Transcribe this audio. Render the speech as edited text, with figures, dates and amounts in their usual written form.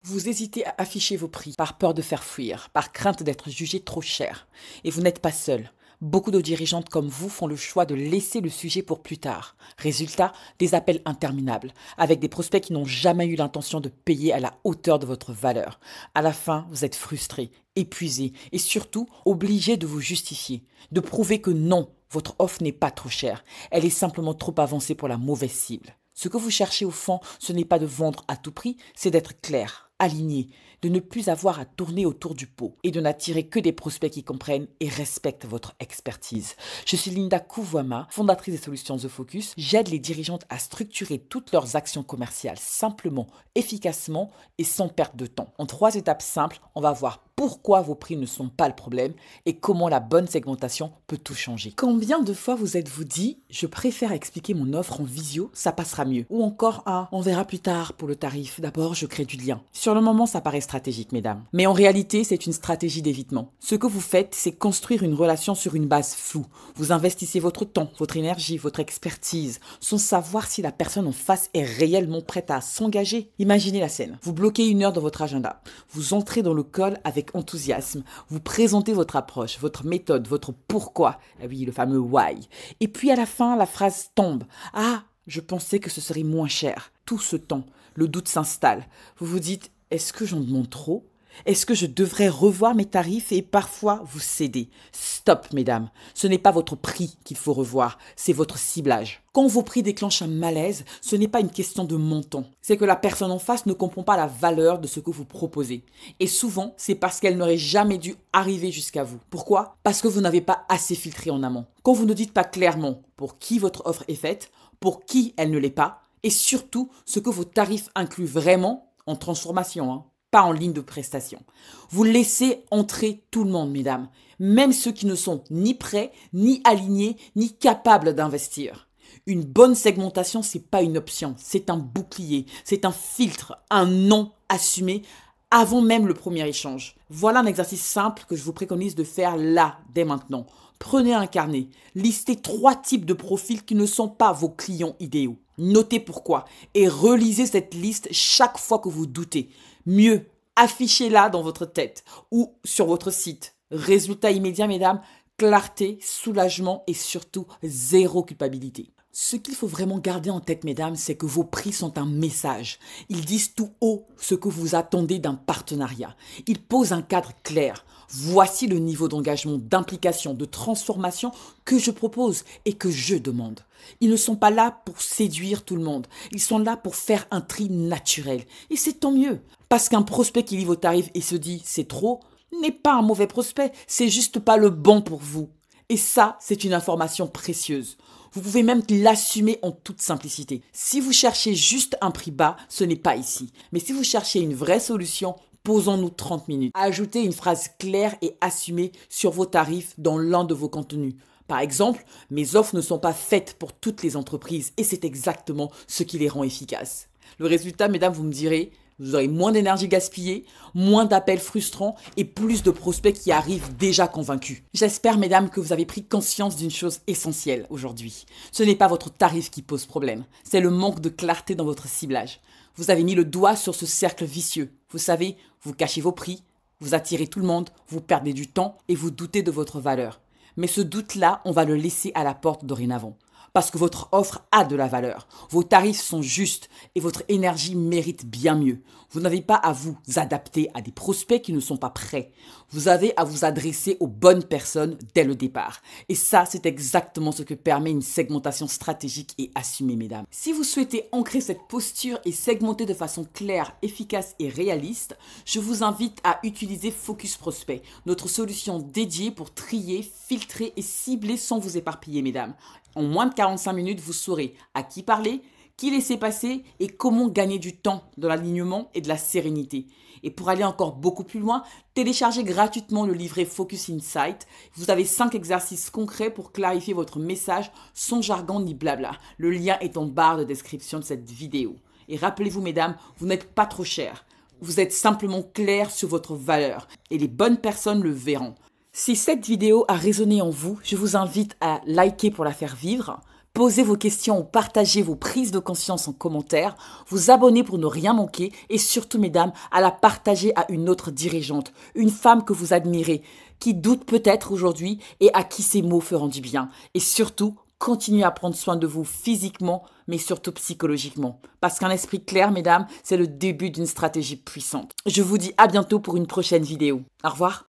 Vous hésitez à afficher vos prix par peur de faire fuir, par crainte d'être jugé trop cher. Et vous n'êtes pas seul. Beaucoup de dirigeantes comme vous font le choix de laisser le sujet pour plus tard. Résultat, des appels interminables, avec des prospects qui n'ont jamais eu l'intention de payer à la hauteur de votre valeur. À la fin, vous êtes frustré, épuisé et surtout obligé de vous justifier, de prouver que non, votre offre n'est pas trop chère, elle est simplement trop avancée pour la mauvaise cible. Ce que vous cherchez au fond, ce n'est pas de vendre à tout prix, c'est d'être clair, aligné, de ne plus avoir à tourner autour du pot et de n'attirer que des prospects qui comprennent et respectent votre expertise. Je suis Linda Kouvoama, fondatrice des solutions The Focus. J'aide les dirigeantes à structurer toutes leurs actions commerciales simplement, efficacement et sans perte de temps. En 3 étapes simples, on va voir pourquoi vos prix ne sont pas le problème et comment la bonne segmentation peut tout changer. Combien de fois vous êtes-vous dit « je préfère expliquer mon offre en visio, ça passera mieux » ou encore un « on verra plus tard pour le tarif, d'abord je crée du lien ». Sur le moment, ça paraît stratégique, mesdames. Mais en réalité, c'est une stratégie d'évitement. Ce que vous faites, c'est construire une relation sur une base floue. Vous investissez votre temps, votre énergie, votre expertise, sans savoir si la personne en face est réellement prête à s'engager. Imaginez la scène. Vous bloquez 1 heure dans votre agenda. Vous entrez dans le call avec enthousiasme. Vous présentez votre approche, votre méthode, votre pourquoi. Ah oui, le fameux why. Et puis à la fin, la phrase tombe. Ah, je pensais que ce serait moins cher. Tout ce temps, le doute s'installe. Vous vous dites, est-ce que j'en demande trop ? Est-ce que je devrais revoir mes tarifs et parfois vous cédez ? Stop, mesdames. Ce n'est pas votre prix qu'il faut revoir, c'est votre ciblage. Quand vos prix déclenchent un malaise, ce n'est pas une question de montant. C'est que la personne en face ne comprend pas la valeur de ce que vous proposez. Et souvent, c'est parce qu'elle n'aurait jamais dû arriver jusqu'à vous. Pourquoi ? Parce que vous n'avez pas assez filtré en amont. Quand vous ne dites pas clairement pour qui votre offre est faite, pour qui elle ne l'est pas, et surtout ce que vos tarifs incluent vraiment en transformation, pas en ligne de prestation. Vous laissez entrer tout le monde, mesdames, même ceux qui ne sont ni prêts, ni alignés, ni capables d'investir. Une bonne segmentation, c'est pas une option, c'est un bouclier, c'est un filtre, un non assumé avant même le premier échange. Voilà un exercice simple que je vous préconise de faire là, dès maintenant. Prenez un carnet, listez 3 types de profils qui ne sont pas vos clients idéaux. Notez pourquoi et relisez cette liste chaque fois que vous doutez. Mieux, affichez-la dans votre tête ou sur votre site. Résultat immédiat, mesdames, clarté, soulagement et surtout 0 culpabilité. Ce qu'il faut vraiment garder en tête, mesdames, c'est que vos prix sont un message. Ils disent tout haut ce que vous attendez d'un partenariat. Ils posent un cadre clair. Voici le niveau d'engagement, d'implication, de transformation que je propose et que je demande. Ils ne sont pas là pour séduire tout le monde. Ils sont là pour faire un tri naturel. Et c'est tant mieux. Parce qu'un prospect qui lit vos tarifs et se dit « c'est trop » n'est pas un mauvais prospect. C'est juste pas le bon pour vous. Et ça, c'est une information précieuse. Vous pouvez même l'assumer en toute simplicité. Si vous cherchez juste un prix bas, ce n'est pas ici. Mais si vous cherchez une vraie solution, posons-nous 30 minutes. Ajoutez une phrase claire et assumée sur vos tarifs dans l'un de vos contenus. Par exemple, mes offres ne sont pas faites pour toutes les entreprises et c'est exactement ce qui les rend efficaces. Le résultat, mesdames, vous me direz, vous aurez moins d'énergie gaspillée, moins d'appels frustrants et plus de prospects qui arrivent déjà convaincus. J'espère, mesdames, que vous avez pris conscience d'une chose essentielle aujourd'hui. Ce n'est pas votre tarif qui pose problème, c'est le manque de clarté dans votre ciblage. Vous avez mis le doigt sur ce cercle vicieux. Vous savez, vous cachez vos prix, vous attirez tout le monde, vous perdez du temps et vous doutez de votre valeur. Mais ce doute-là, on va le laisser à la porte dorénavant. Parce que votre offre a de la valeur. Vos tarifs sont justes et votre énergie mérite bien mieux. Vous n'avez pas à vous adapter à des prospects qui ne sont pas prêts. Vous avez à vous adresser aux bonnes personnes dès le départ. Et ça, c'est exactement ce que permet une segmentation stratégique et assumée, mesdames. Si vous souhaitez ancrer cette posture et segmenter de façon claire, efficace et réaliste, je vous invite à utiliser Focus Prospect, notre solution dédiée pour trier, filtrer et cibler sans vous éparpiller, mesdames. En moins de 45 minutes, vous saurez à qui parler, qui laisser passer et comment gagner du temps, de l'alignement et de la sérénité. Et pour aller encore beaucoup plus loin, téléchargez gratuitement le livret Focus Insight. Vous avez 5 exercices concrets pour clarifier votre message sans jargon ni blabla. Le lien est en barre de description de cette vidéo. Et rappelez-vous, mesdames, vous n'êtes pas trop cher. Vous êtes simplement clair sur votre valeur et les bonnes personnes le verront. Si cette vidéo a résonné en vous, je vous invite à liker pour la faire vivre, Posez vos questions ou partagez vos prises de conscience en commentaire, vous abonnez pour ne rien manquer et surtout, mesdames, à la partager à une autre dirigeante, une femme que vous admirez, qui doute peut-être aujourd'hui et à qui ces mots feront du bien. Et surtout, continuez à prendre soin de vous physiquement, mais surtout psychologiquement. Parce qu'un esprit clair, mesdames, c'est le début d'une stratégie puissante. Je vous dis à bientôt pour une prochaine vidéo. Au revoir.